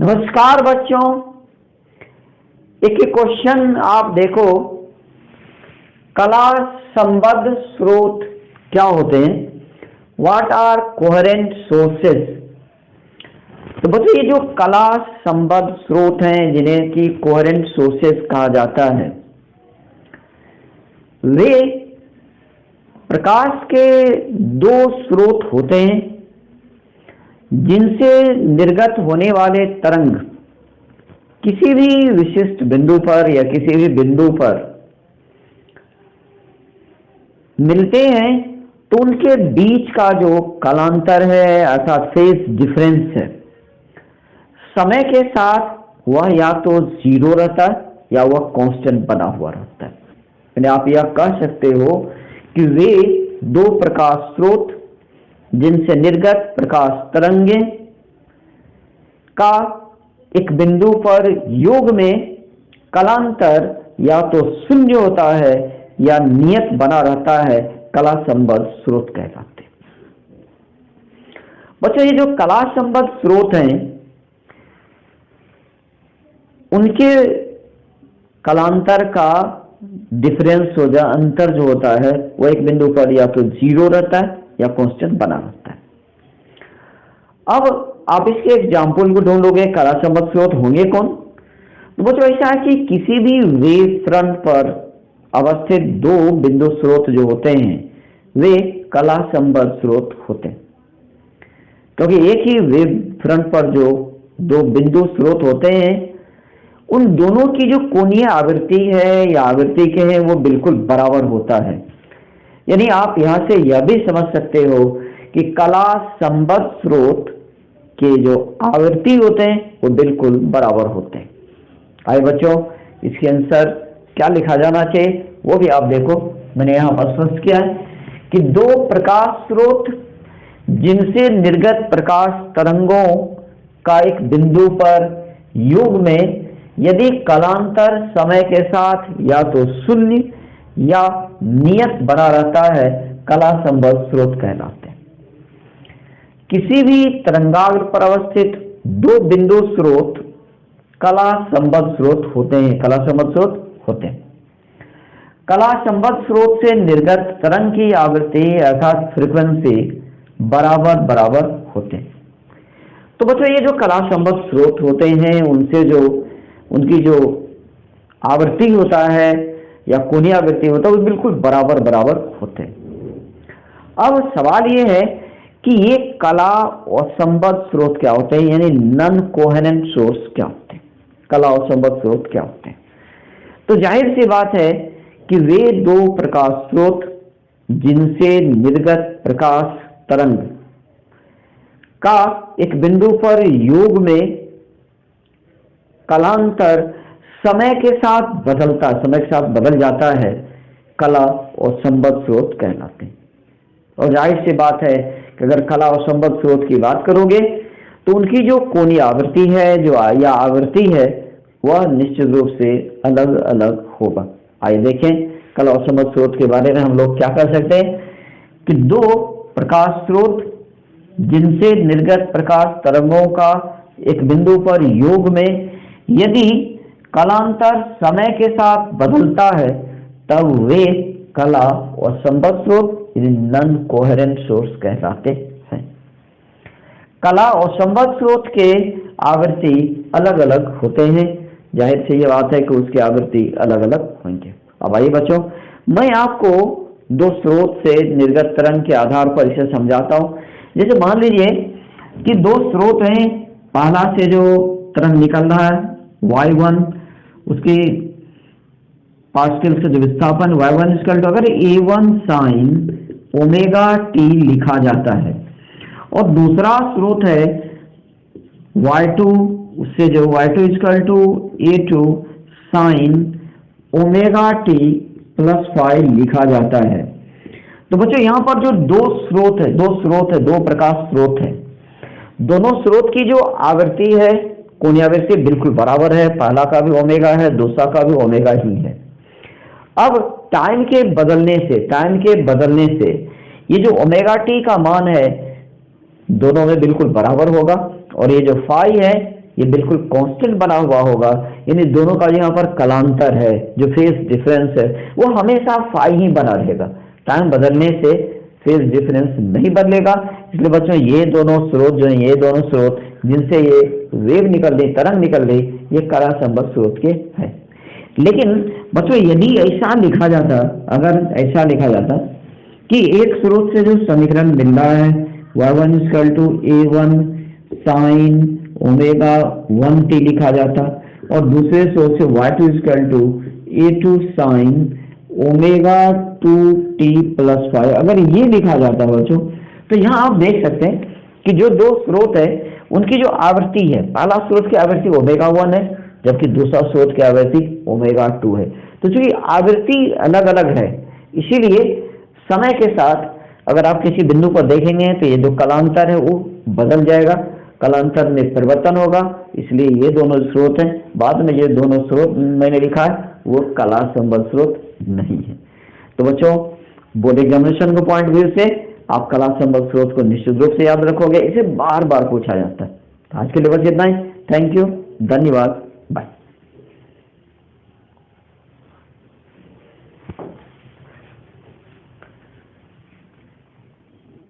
नमस्कार बच्चों। एक क्वेश्चन आप देखो, कला संबद्ध स्रोत क्या होते हैं? What are coherent sources? तो बच्चों, ये जो कला संबद्ध स्रोत हैं जिन्हें कि कोहेरेंट सोर्सेस कहा जाता है, वे प्रकाश के दो स्रोत होते हैं जिनसे निर्गत होने वाले तरंग किसी भी विशिष्ट बिंदु पर या किसी भी बिंदु पर मिलते हैं, तो उनके बीच का जो कालांतर है अर्थात फेज डिफरेंस है, समय के साथ वह या तो जीरो रहता है या वह कांस्टेंट बना हुआ रहता है। यानी आप यह कह सकते हो कि वे दो प्रकाश स्रोत जिनसे निर्गत प्रकाश तरंगें का एक बिंदु पर योग में कालांतर या तो शून्य होता है या नियत बना रहता है, कला संबद्ध स्रोत कहलाते हैं। बच्चों, ये जो कला संबद्ध स्रोत हैं उनके कालांतर का डिफरेंस हो जाए, अंतर जो होता है वो एक बिंदु पर या तो जीरो रहता है या कांस्टेंट बना रहता है। अब आप इसके एग्जाम्पल को ढूंढोगे, कला संबद्ध स्रोत होंगे कौन? तो बच्चों, ऐसा है कि किसी भी वेव फ्रंट पर अवस्थित दो बिंदु स्रोत जो होते हैं वे कला संबद्ध स्रोत होते हैं, क्योंकि एक ही वेव फ्रंट पर जो दो बिंदु स्रोत होते हैं उन दोनों की जो कोणीय आवृत्ति है या आवृत्ति के हैं वो बिल्कुल बराबर होता है। यानी आप यहां से यह भी समझ सकते हो कि कला संबद्ध स्रोत के जो आवृत्ति होते हैं वो बिल्कुल बराबर होते हैं। आइए बच्चों, इसके आंसर क्या लिखा जाना चाहिए वो भी आप देखो। मैंने यहां पर स्पष्ट किया है कि दो प्रकाश स्रोत जिनसे निर्गत प्रकाश तरंगों का एक बिंदु पर योग में यदि कालांतर समय के साथ या तो शून्य या नियत बना रहता है, कला संबद्ध स्रोत कहलाते हैं। किसी भी तरंगाग्र पर अवस्थित दो बिंदु स्रोत कला संबद्ध स्रोत होते हैं, कला संबद्ध स्रोत होते हैं। कला संबद्ध स्रोत से निर्गत तरंग की आवृत्ति अर्थात फ्रीक्वेंसी बराबर बराबर होते हैं। तो बच्चों, ये जो कला संबद्ध स्रोत होते हैं उनसे जो उनकी जो आवृत्ति होता है या कोणीय आवृत्ति होता है वो बिल्कुल बराबर बराबर होते हैं। अब सवाल ये है कि ये कला और संबद्ध स्रोत क्या होते हैं, यानी नॉन कोहेरेंट सोर्स क्या होते हैं, कला और संबद्ध स्रोत क्या होते हैं? तो जाहिर सी बात है कि वे दो प्रकाश स्रोत जिनसे निर्गत प्रकाश तरंग का एक बिंदु पर योग में कालांतर समय के साथ बदलता, समय के साथ बदल जाता है, कला और संबद्ध स्रोत कहलाते हैं। और जाहिर सी बात है कि अगर कला और संबद्ध स्रोत की बात करोगे तो उनकी जो कोणीय आवृत्ति है जो या आवृत्ति है वह निश्चित रूप से अलग अलग होगा। आइए देखें कला और संबद्ध स्रोत के बारे में हम लोग क्या कर सकते हैं कि दो प्रकाश स्रोत जिनसे निर्गत प्रकाश तरंगों का एक बिंदु पर योग में यदि कालांतर समय के साथ बदलता है तब वे कला और संबद्ध स्रोत यानी नॉन कोहेरेंट सोर्स कहलाते हैं। कला और संबद्ध स्रोत के आवृत्ति अलग अलग होते हैं, जाहिर से ये बात है कि उसकी आवृत्ति अलग अलग होंगे। अब आइए बच्चों, मैं आपको दो स्रोत से निर्गत तरंग के आधार पर इसे समझाता हूं। जैसे मान लीजिए कि दो स्रोत हैं, पहला से जो तरंग निकल रहा है y1, उसकी पार्टिकल से जो विस्थापन y1 इक्वल टू अगर a1 साइन ओमेगा t लिखा जाता है, और दूसरा स्रोत है y2, उससे जो y2 equal to a2 sine omega t plus 5 लिखा जाता है। तो बच्चों, यहाँ पर जो दो स्रोत है, दो प्रकाश स्रोत है, दोनों स्रोत की जो आवृत्ति है कोणीय आवृत्ति बिल्कुल बराबर है, पहला का भी ओमेगा है, दूसरा का भी ओमेगा ही है। अब टाइम के बदलने से ये जो ओमेगा टी का मान है दोनों में बिल्कुल बराबर होगा, और ये जो फाई है ये बिल्कुल कांस्टेंट बना हुआ होगा, यानी दोनों का यहाँ पर कलांतर है, जो फेज डिफरेंस है वो हमेशा फाई ही बना रहेगा। टाइम बदलने से फेज डिफरेंस नहीं बदलेगा। इसलिए बच्चों ये दोनों स्रोत जो है, ये दोनों स्रोत जिनसे ये वेव निकल रही, तरंग निकल रही, ये कला संबद्ध स्रोत के हैं। लेकिन बच्चों यदि ऐसा लिखा जाता, अगर ऐसा लिखा जाता कि एक स्रोत से जो समीकरण मिल रहा है y1 = a1 sine omega 1t लिखा जाता, और दूसरे स्रोत से y2 = a2 sine omega 2t + 5 अगर ये लिखा जाता बच्चों, तो यहाँ आप देख सकते हैं कि जो दो स्रोत है उनकी जो आवृत्ति है, पहला स्रोत की आवृत्ति ओमेगा 1 है, जबकि दूसरा स्रोत की आवृत्ति ओमेगा 2 है। तो चूंकि आवृत्ति अलग अलग है, इसीलिए समय के साथ अगर आप किसी बिंदु पर देखेंगे तो ये जो कलांतर है वो बदल जाएगा, कलांतर में परिवर्तन होगा, इसलिए ये दोनों स्रोत हैं। बाद में ये दोनों स्रोत मैंने लिखा है वो कला संबद्ध स्रोत नहीं है। तो बच्चों बोर्ड एग्जामिनेशन के पॉइंट व्यू से आप कला संबद्ध स्रोत को निश्चित रूप से याद रखोगे, इसे बार बार पूछा जाता है। आज के लिए बस इतना ही। थैंक यू, धन्यवाद, बाय।